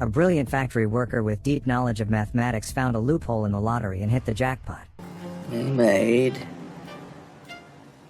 A brilliant factory worker with deep knowledge of mathematics found a loophole in the lottery and hit the jackpot. We made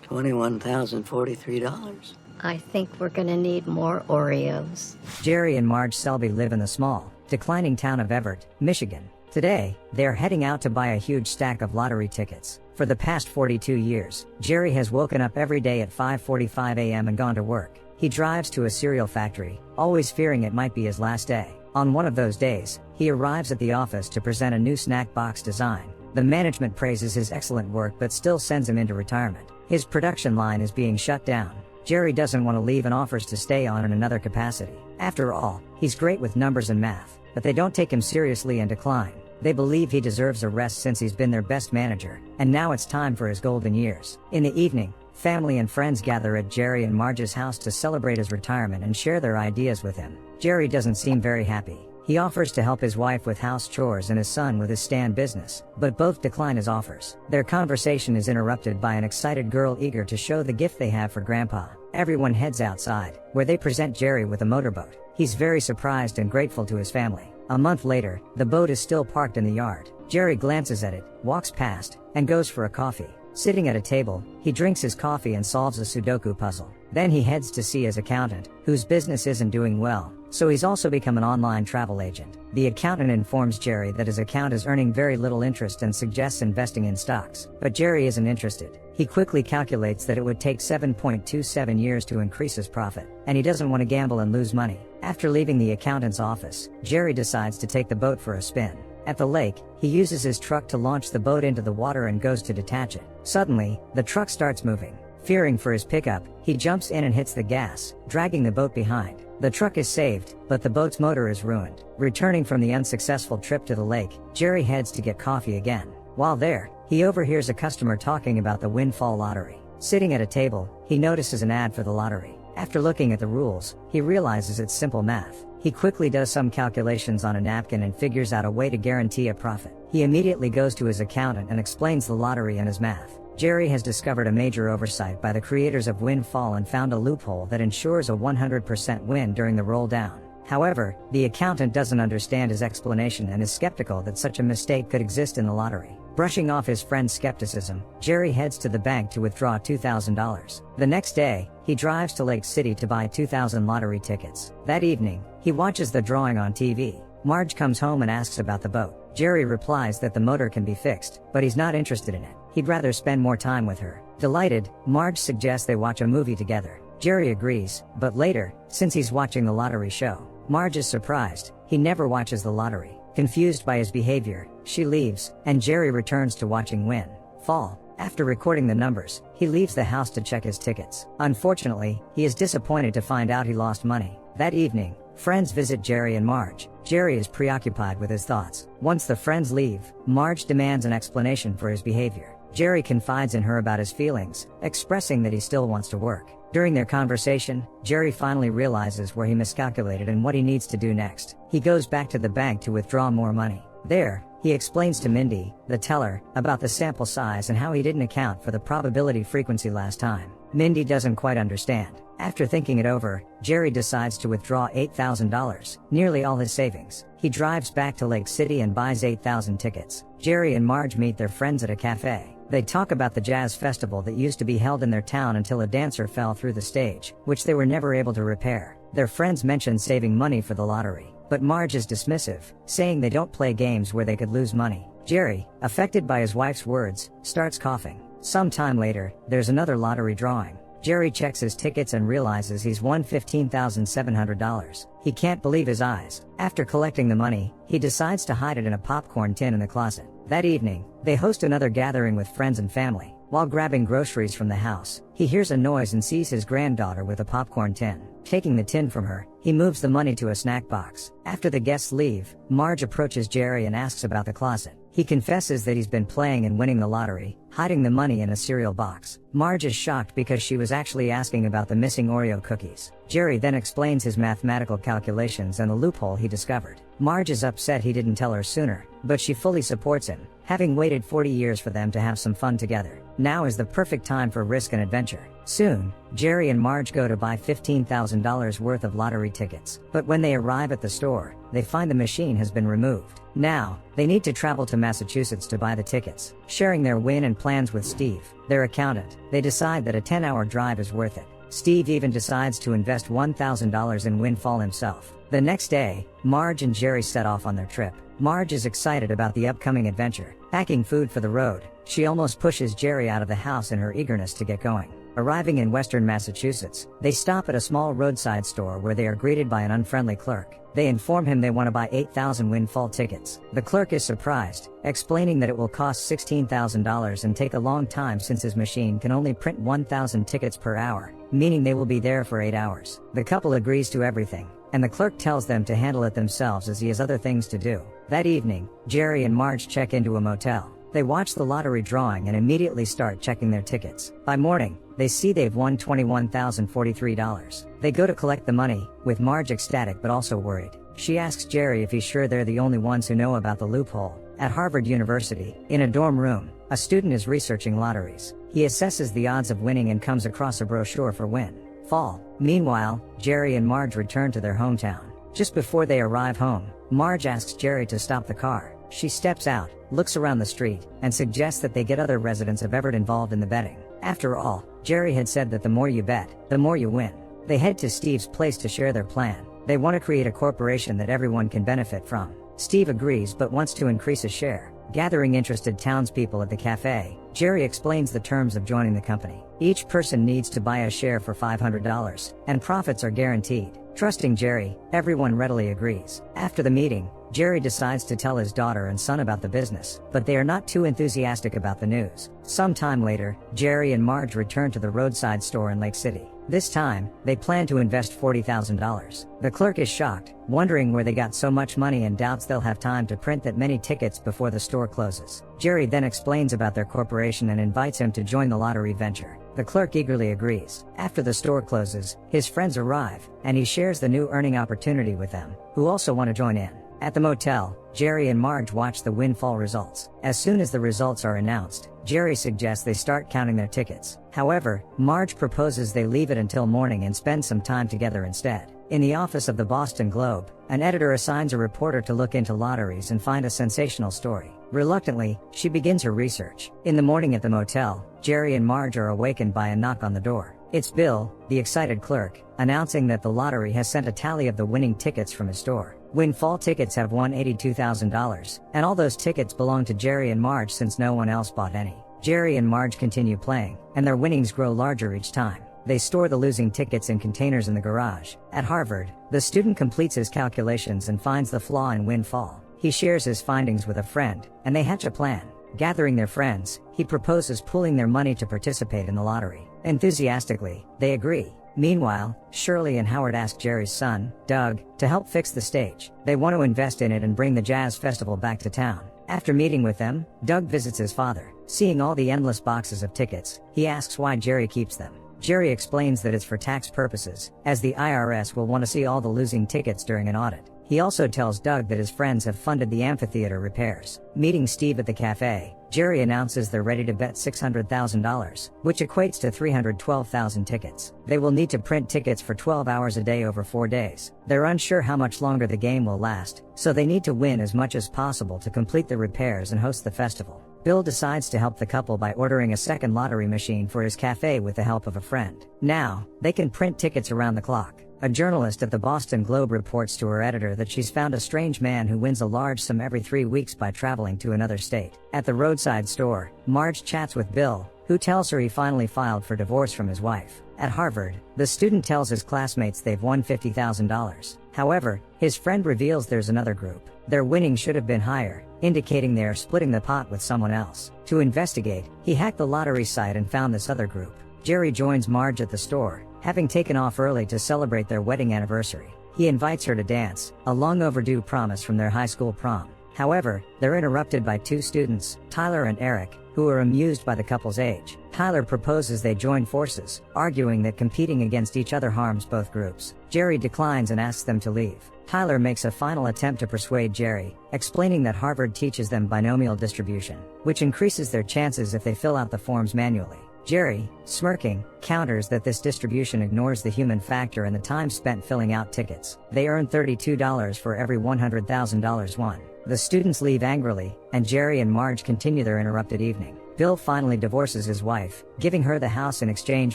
$21,043. I think we're gonna need more Oreos. Jerry and Marge Selbee live in the small, declining town of Everett, Michigan. Today, they are heading out to buy a huge stack of lottery tickets. For the past 42 years, Jerry has woken up every day at 5:45 a.m. and gone to work. He drives to a cereal factory, always fearing it might be his last day. On one of those days, he arrives at the office to present a new snack box design. The management praises his excellent work but still sends him into retirement. His production line is being shut down. Jerry doesn't want to leave and offers to stay on in another capacity. After all, he's great with numbers and math, but they don't take him seriously and decline. They believe he deserves a rest since he's been their best manager, and now it's time for his golden years. In the evening, family and friends gather at Jerry and Marge's house to celebrate his retirement and share their ideas with him. Jerry doesn't seem very happy. He offers to help his wife with house chores and his son with his stand business, but both decline his offers. Their conversation is interrupted by an excited girl eager to show the gift they have for Grandpa. Everyone heads outside, where they present Jerry with a motorboat. He's very surprised and grateful to his family. A month later, the boat is still parked in the yard. Jerry glances at it, walks past, and goes for a coffee. Sitting at a table, he drinks his coffee and solves a Sudoku puzzle. Then he heads to see his accountant, whose business isn't doing well, so he's also become an online travel agent. The accountant informs Jerry that his account is earning very little interest and suggests investing in stocks. But Jerry isn't interested. He quickly calculates that it would take 7.27 years to increase his profit, and he doesn't want to gamble and lose money. After leaving the accountant's office, Jerry decides to take the boat for a spin. At the lake, he uses his truck to launch the boat into the water and goes to detach it. Suddenly, the truck starts moving. Fearing for his pickup, he jumps in and hits the gas, dragging the boat behind. The truck is saved, but the boat's motor is ruined. Returning from the unsuccessful trip to the lake, Jerry heads to get coffee again. While there, he overhears a customer talking about the windfall lottery. Sitting at a table, he notices an ad for the lottery. After looking at the rules, he realizes it's simple math. He quickly does some calculations on a napkin and figures out a way to guarantee a profit. He immediately goes to his accountant and explains the lottery and his math. Jerry has discovered a major oversight by the creators of Windfall and found a loophole that ensures a 100% win during the roll down. However, the accountant doesn't understand his explanation and is skeptical that such a mistake could exist in the lottery. Brushing off his friend's skepticism, Jerry heads to the bank to withdraw $2,000. The next day, he drives to Lake City to buy 2,000 lottery tickets. That evening, he watches the drawing on TV. Marge comes home and asks about the boat. Jerry replies that the motor can be fixed, but he's not interested in it. He'd rather spend more time with her. Delighted, Marge suggests they watch a movie together. Jerry agrees, but later, since he's watching the lottery show, Marge is surprised. He never watches the lottery. Confused by his behavior, she leaves, and Jerry returns to watching Windfall. After recording the numbers, he leaves the house to check his tickets. Unfortunately, he is disappointed to find out he lost money. That evening, friends visit Jerry and Marge. Jerry is preoccupied with his thoughts. Once the friends leave, Marge demands an explanation for his behavior. Jerry confides in her about his feelings, expressing that he still wants to work. During their conversation, Jerry finally realizes where he miscalculated and what he needs to do next. He goes back to the bank to withdraw more money. There, he explains to Mindy, the teller, about the sample size and how he didn't account for the probability frequency last time. Mindy doesn't quite understand. After thinking it over, Jerry decides to withdraw $8,000, nearly all his savings. He drives back to Lake City and buys 8,000 tickets. Jerry and Marge meet their friends at a cafe. They talk about the jazz festival that used to be held in their town until a dancer fell through the stage, which they were never able to repair. Their friends mention saving money for the lottery, but Marge is dismissive, saying they don't play games where they could lose money. Jerry, affected by his wife's words, starts coughing. Some time later, there's another lottery drawing. Jerry checks his tickets and realizes he's won $15,700. He can't believe his eyes. After collecting the money, he decides to hide it in a popcorn tin in the closet. That evening, they host another gathering with friends and family. While grabbing groceries from the house, he hears a noise and sees his granddaughter with a popcorn tin. Taking the tin from her, he moves the money to a snack box. After the guests leave, Marge approaches Jerry and asks about the closet. He confesses that he's been playing and winning the lottery, hiding the money in a cereal box. Marge is shocked because she was actually asking about the missing Oreo cookies. Jerry then explains his mathematical calculations and the loophole he discovered. Marge is upset he didn't tell her sooner, but she fully supports him, having waited 40 years for them to have some fun together. Now is the perfect time for risk and adventure. Soon, Jerry and Marge go to buy $15,000 worth of lottery tickets. But when they arrive at the store, they find the machine has been removed. Now, they need to travel to Massachusetts to buy the tickets. Sharing their win and plans with Steve, their accountant, they decide that a 10-hour drive is worth it. Steve even decides to invest $1,000 in Windfall himself. The next day, Marge and Jerry set off on their trip. Marge is excited about the upcoming adventure. Packing food for the road, she almost pushes Jerry out of the house in her eagerness to get going. Arriving in western Massachusetts, they stop at a small roadside store where they are greeted by an unfriendly clerk. They inform him they want to buy 8,000 Windfall tickets. The clerk is surprised, explaining that it will cost $16,000 and take a long time since his machine can only print 1,000 tickets per hour, meaning they will be there for 8 hours. The couple agrees to everything, and the clerk tells them to handle it themselves as he has other things to do. That evening, Jerry and Marge check into a motel. They watch the lottery drawing and immediately start checking their tickets. By morning, they see they've won $21,043. They go to collect the money, with Marge ecstatic but also worried. She asks Jerry if he's sure they're the only ones who know about the loophole. At Harvard University, in a dorm room, a student is researching lotteries. He assesses the odds of winning and comes across a brochure for Windfall. Meanwhile, Jerry and Marge return to their hometown. Just before they arrive home, Marge asks Jerry to stop the car. She steps out, looks around the street, and suggests that they get other residents of Everett involved in the betting. After all, Jerry had said that the more you bet, the more you win. They head to Steve's place to share their plan. They want to create a corporation that everyone can benefit from. Steve agrees but wants to increase his share. Gathering interested townspeople at the cafe, Jerry explains the terms of joining the company. Each person needs to buy a share for $500, and profits are guaranteed. Trusting Jerry, everyone readily agrees. After the meeting, Jerry decides to tell his daughter and son about the business, but they are not too enthusiastic about the news. Some time later, Jerry and Marge return to the roadside store in Lake City. This time, they plan to invest $40,000. The clerk is shocked, wondering where they got so much money and doubts they'll have time to print that many tickets before the store closes. Jerry then explains about their corporation and invites him to join the lottery venture. The clerk eagerly agrees. After the store closes, his friends arrive, and he shares the new earning opportunity with them, who also want to join in. At the motel, Jerry and Marge watch the Windfall results. As soon as the results are announced, Jerry suggests they start counting their tickets. However, Marge proposes they leave it until morning and spend some time together instead. In the office of the Boston Globe, an editor assigns a reporter to look into lotteries and find a sensational story. Reluctantly, she begins her research. In the morning at the motel, Jerry and Marge are awakened by a knock on the door. It's Bill, the excited clerk, announcing that the lottery has sent a tally of the winning tickets from his store. Windfall tickets have won $82,000, and all those tickets belong to Jerry and Marge since no one else bought any. Jerry and Marge continue playing, and their winnings grow larger each time. They store the losing tickets in containers in the garage. At Harvard, the student completes his calculations and finds the flaw in Windfall. He shares his findings with a friend, and they hatch a plan. Gathering their friends, he proposes pooling their money to participate in the lottery. Enthusiastically, they agree. Meanwhile, Shirley and Howard ask Jerry's son, Doug, to help fix the stage. They want to invest in it and bring the jazz festival back to town. After meeting with them, Doug visits his father. Seeing all the endless boxes of tickets, he asks why Jerry keeps them. Jerry explains that it's for tax purposes, as the IRS will want to see all the losing tickets during an audit. He also tells Doug that his friends have funded the amphitheater repairs. Meeting Steve at the cafe, Jerry announces they're ready to bet $600,000, which equates to 312,000 tickets. They will need to print tickets for 12 hours a day over 4 days. They're unsure how much longer the game will last, so they need to win as much as possible to complete the repairs and host the festival. Bill decides to help the couple by ordering a second lottery machine for his cafe with the help of a friend. Now, they can print tickets around the clock. A journalist at the Boston Globe reports to her editor that she's found a strange man who wins a large sum every 3 weeks by traveling to another state. At the roadside store, Marge chats with Bill, who tells her he finally filed for divorce from his wife. At Harvard, the student tells his classmates they've won $50,000. However, his friend reveals there's another group. Their winnings should have been higher, indicating they are splitting the pot with someone else. To investigate, he hacked the lottery site and found this other group. Jerry joins Marge at the store, having taken off early to celebrate their wedding anniversary. He invites her to dance, a long overdue promise from their high school prom. However, they're interrupted by two students, Tyler and Eric, who are amused by the couple's age. Tyler proposes they join forces, arguing that competing against each other harms both groups. Jerry declines and asks them to leave. Tyler makes a final attempt to persuade Jerry, explaining that Harvard teaches them binomial distribution, which increases their chances if they fill out the forms manually. Jerry, smirking, counters that this distribution ignores the human factor and the time spent filling out tickets. They earn $32 for every $100,000 won. The students leave angrily, and Jerry and Marge continue their interrupted evening. Bill finally divorces his wife, giving her the house in exchange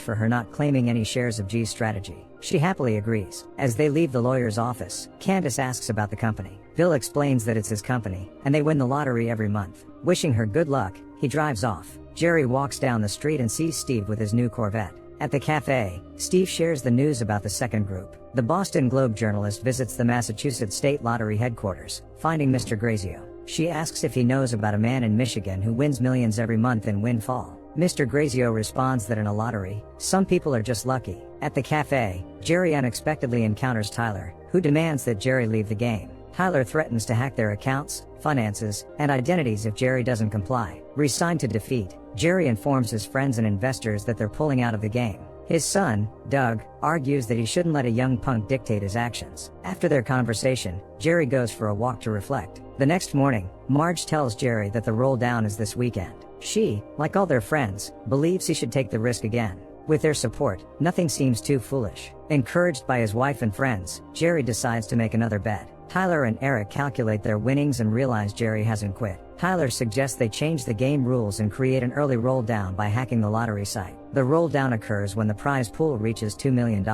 for her not claiming any shares of G's strategy. She happily agrees. As they leave the lawyer's office, Candace asks about the company. Bill explains that it's his company, and they win the lottery every month. Wishing her good luck, he drives off. Jerry walks down the street and sees Steve with his new Corvette. At the cafe, Steve shares the news about the second group. The Boston Globe journalist visits the Massachusetts State Lottery headquarters, finding Mr. Grazio. She asks if he knows about a man in Michigan who wins millions every month in windfall. Mr. Grazio responds that in a lottery, some people are just lucky. At the cafe, Jerry unexpectedly encounters Tyler, who demands that Jerry leave the game. Tyler threatens to hack their accounts, finances, and identities if Jerry doesn't comply. Resigned to defeat, Jerry informs his friends and investors that they're pulling out of the game. His son, Doug, argues that he shouldn't let a young punk dictate his actions. After their conversation, Jerry goes for a walk to reflect. The next morning, Marge tells Jerry that the roll down is this weekend. She, like all their friends, believes he should take the risk again. With their support, nothing seems too foolish. Encouraged by his wife and friends, Jerry decides to make another bet. Tyler and Eric calculate their winnings and realize Jerry hasn't quit. Tyler suggests they change the game rules and create an early roll down by hacking the lottery site. The roll down occurs when the prize pool reaches $2 million.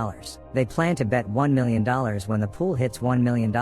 They plan to bet $1 million when the pool hits $1 million,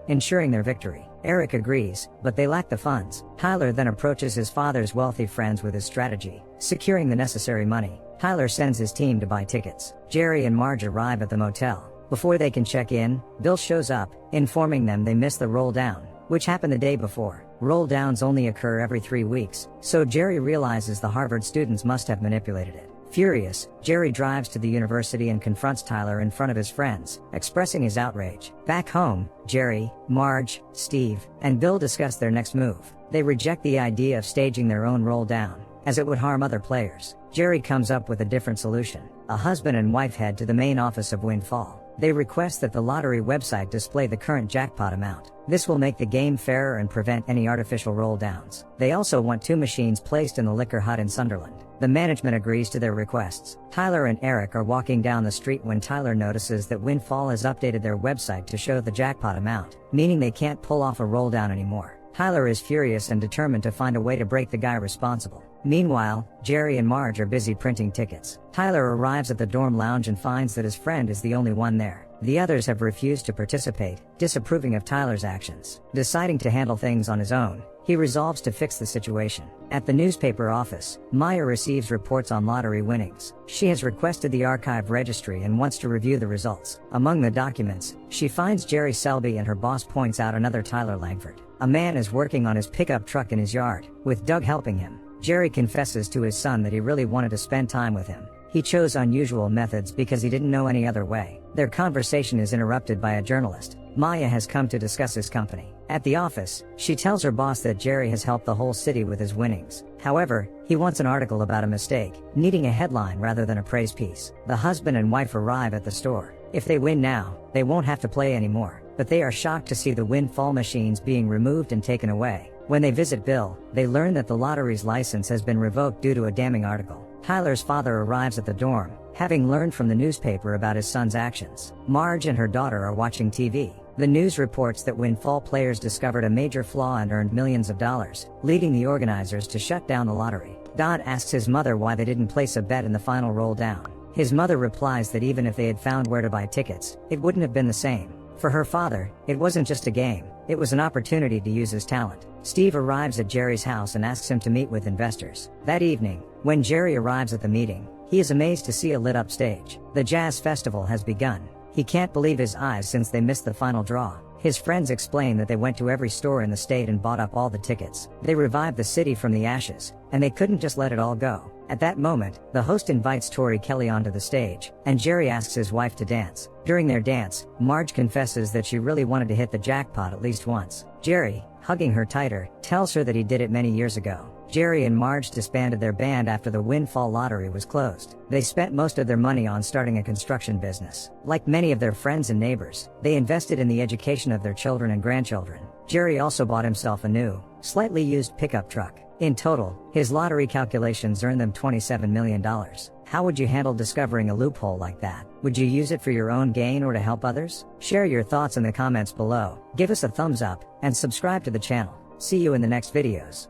ensuring their victory. Eric agrees, but they lack the funds. Tyler then approaches his father's wealthy friends with his strategy, securing the necessary money. Tyler sends his team to buy tickets. Jerry and Marge arrive at the motel. Before they can check in, Bill shows up, informing them they missed the roll down, which happened the day before. Roll downs only occur every 3 weeks, so Jerry realizes the Harvard students must have manipulated it. Furious, Jerry drives to the university and confronts Tyler in front of his friends, expressing his outrage. Back home, Jerry, Marge, Steve, and Bill discuss their next move. They reject the idea of staging their own roll down, as it would harm other players. Jerry comes up with a different solution. A husband and wife head to the main office of Windfall. They request that the lottery website display the current jackpot amount. This will make the game fairer and prevent any artificial roll downs. They also want 2 machines placed in the liquor hut in Sunderland. The management agrees to their requests. Tyler and Eric are walking down the street when Tyler notices that Windfall has updated their website to show the jackpot amount, meaning they can't pull off a roll down anymore. Tyler is furious and determined to find a way to break the guy responsible. Meanwhile, Jerry and Marge are busy printing tickets. Tyler arrives at the dorm lounge and finds that his friend is the only one there. The others have refused to participate, disapproving of Tyler's actions. Deciding to handle things on his own, he resolves to fix the situation. At the newspaper office, Maya receives reports on lottery winnings. She has requested the archive registry and wants to review the results. Among the documents, she finds Jerry Selbee and her boss points out another Tyler Langford. A man is working on his pickup truck in his yard, with Doug helping him. Jerry confesses to his son that he really wanted to spend time with him. He chose unusual methods because he didn't know any other way. Their conversation is interrupted by a journalist. Maya has come to discuss his company. At the office, she tells her boss that Jerry has helped the whole city with his winnings. However, he wants an article about a mistake, needing a headline rather than a praise piece. The husband and wife arrive at the store. If they win now, they won't have to play anymore, but they are shocked to see the windfall machines being removed and taken away. When they visit Bill, they learn that the lottery's license has been revoked due to a damning article. Tyler's father arrives at the dorm, having learned from the newspaper about his son's actions. Marge and her daughter are watching TV. The news reports that windfall players discovered a major flaw and earned millions of dollars, leading the organizers to shut down the lottery. Dodd asks his mother why they didn't place a bet in the final roll down. His mother replies that even if they had found where to buy tickets, it wouldn't have been the same. For her father, it wasn't just a game, it was an opportunity to use his talent. Steve arrives at Jerry's house and asks him to meet with investors. That evening, when Jerry arrives at the meeting, he is amazed to see a lit-up stage. The jazz festival has begun. He can't believe his eyes since they missed the final draw. His friends explain that they went to every store in the state and bought up all the tickets. They revived the city from the ashes, and they couldn't just let it all go. At that moment, the host invites Tori Kelly onto the stage, and Jerry asks his wife to dance. During their dance, Marge confesses that she really wanted to hit the jackpot at least once. Jerry, hugging her tighter, tells her that he did it many years ago. Jerry and Marge disbanded their band after the windfall lottery was closed. They spent most of their money on starting a construction business. Like many of their friends and neighbors, they invested in the education of their children and grandchildren. Jerry also bought himself a new, slightly used pickup truck. In total, his lottery calculations earned them $27 million. How would you handle discovering a loophole like that? Would you use it for your own gain or to help others? Share your thoughts in the comments below, give us a thumbs up, and subscribe to the channel. See you in the next videos.